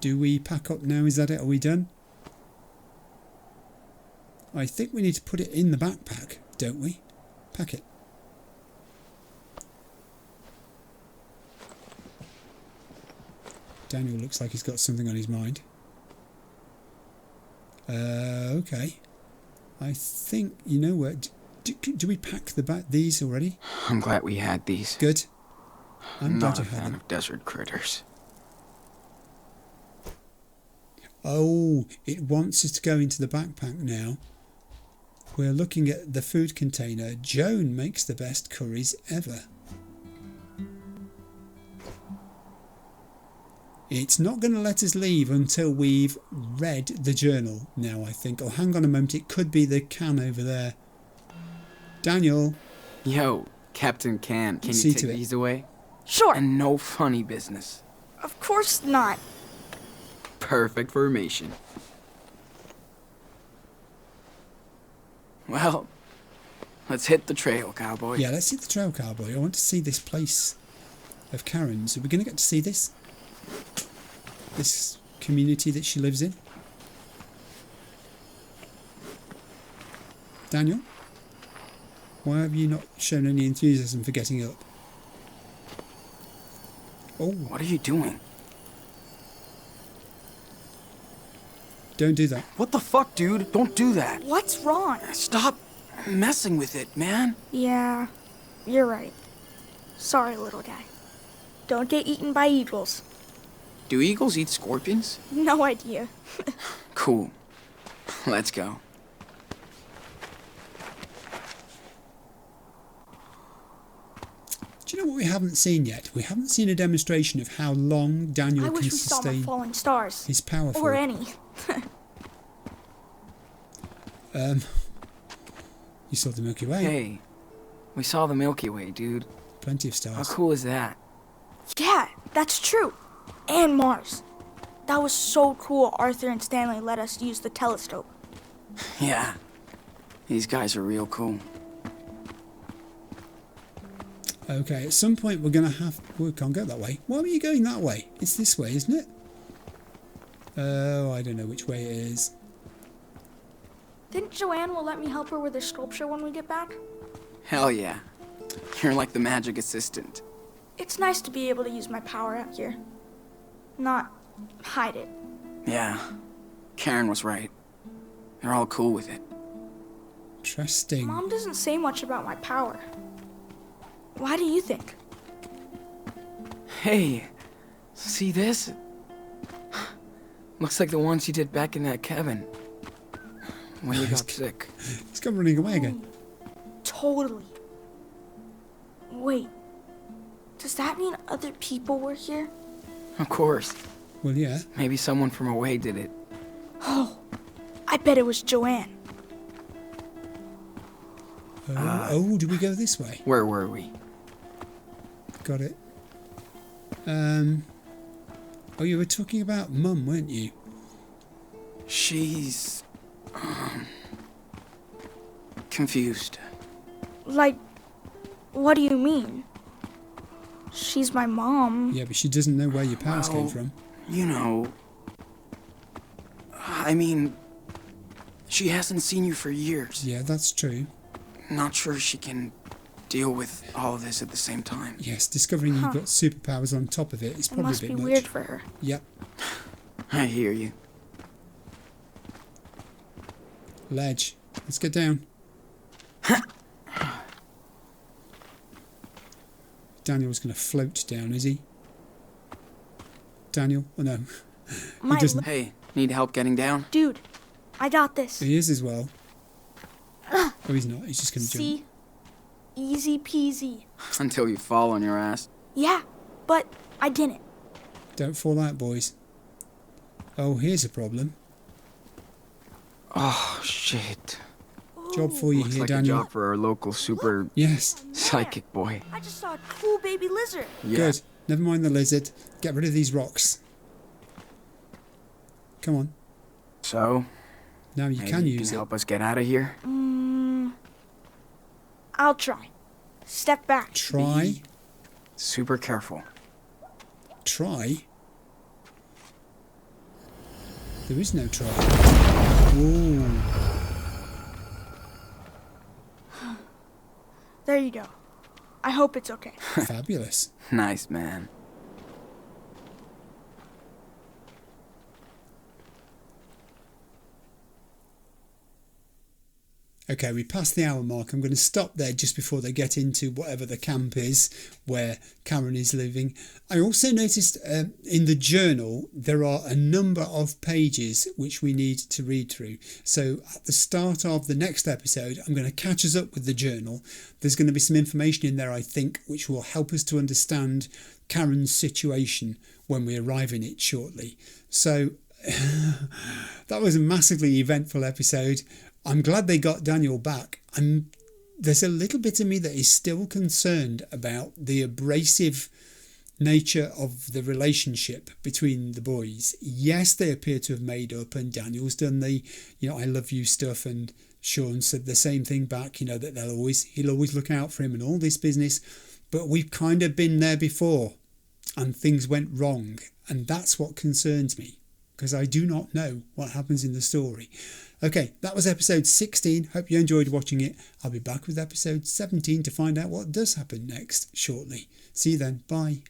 Do we pack up now? Is that it? Are we done? I think we need to put it in the backpack, don't we? Pack it. Daniel looks like he's got something on his mind. Okay. I think, you know what? Do we pack these already? I'm glad we had these. Good. I'm glad not you a had fan them. of desert critters. Oh, it wants us to go into the backpack now. We're looking at the food container. Joan makes the best curries ever. It's not going to let us leave until we've read the journal now, I think. Oh, hang on a moment. It could be the can over there. Daniel. Yo, Captain Can you See take to it. these away? Sure. And no funny business. Of course not. Perfect formation. Well, let's hit the trail, cowboy. Yeah, let's hit the trail, cowboy. I want to see this place of Karen's. Are we going to get to see this? This community that she lives in? Daniel? Why have you not shown any enthusiasm for getting up? Oh, What are you doing? don't do that. What the fuck, dude? Don't do that. What's wrong? Stop messing with it, man. Yeah, you're right. Sorry, little guy. Don't get eaten by eagles. Do eagles eat scorpions? No idea. Cool. Let's go. Do you know what we haven't seen yet? We haven't seen a demonstration of how long Daniel I can wish we saw more sustain falling stars. his power Or for. any. You saw the Milky Way. Hey, we saw the Milky Way, dude. Plenty of How stars. cool is that? Yeah, that's true. And Mars. That was so cool Arthur and Stanley let us use the telescope. Yeah. These guys are real cool. Okay, at some point we're going to have... We can't go that way. Why were you going that way? It's this way, isn't it? Oh, I don't know which way it is. Think Joanne will let me help her with her sculpture when we get back? Hell yeah. You're like the magic assistant. It's nice to be able to use my power out here. Not hide it. Yeah. Karen was right. They're all cool with it. Interesting. Mom doesn't say much about my power. Why do you think? Hey, see this? Looks like the ones you did back in that cabin. When you got sick. It's come running away again. Totally. Wait. Does that mean other people were here? Of course. Well, yeah. Maybe someone from away did it. Oh, I bet it was Joanne. Oh, do we go this way? Where were we? Got it. Oh, you were talking about Mum, weren't you? She's... confused. Like, what do you mean? She's my mom. Yeah, but she doesn't know where your powers came Well, from. You know... I mean... She hasn't seen you for years. Yeah, that's true. Not sure she can deal with all of this at the same time. Yes, discovering you've got superpowers on top of it is It probably a must bit be much. weird for her. Yep. I hear you. Ledge. Let's get down. Daniel's going to float down, is he? Daniel? Oh, no. My He doesn't. Hey, need help getting down? Dude, I got this. He is as well. Oh, he's not. He's just going to jump. See? Easy peasy. Until you fall on your ass. Yeah, but I didn't. Don't fall out, boys. Oh, here's a problem. Oh, shit. Job for you Looks here, like Daniel. a job for our local super Yes. psychic boy. I just saw a cool baby lizard. Yeah. Good. Never mind the lizard. Get rid of these rocks. Come on. So, Now you maybe can you use can it. help us get out of here? I'll try. Step back. Try. Super careful. Try. There is no trial. Ooh. There you go. I hope it's okay. Fabulous. Nice, man. Okay, we passed the hour mark. I'm going to stop there just before they get into whatever the camp is where Karen is living. I also noticed in the journal there are a number of pages which we need to read through. So at the start of the next episode, I'm going to catch us up with the journal. There's going to be some information in there, I think, which will help us to understand Karen's situation when we arrive in it shortly. So that was a massively eventful episode. I'm glad they got Daniel back. There's a little bit of me that is still concerned about the abrasive nature of the relationship between the boys. Yes, they appear to have made up, and Daniel's done the, I love you stuff, and Sean said the same thing back, that he'll always look out for him and all this business. But we've kind of been there before, and things went wrong, and that's what concerns me, because I do not know what happens in the story. Okay, that was episode 16. Hope you enjoyed watching it. I'll be back with episode 17 to find out what does happen next shortly. See you then. Bye.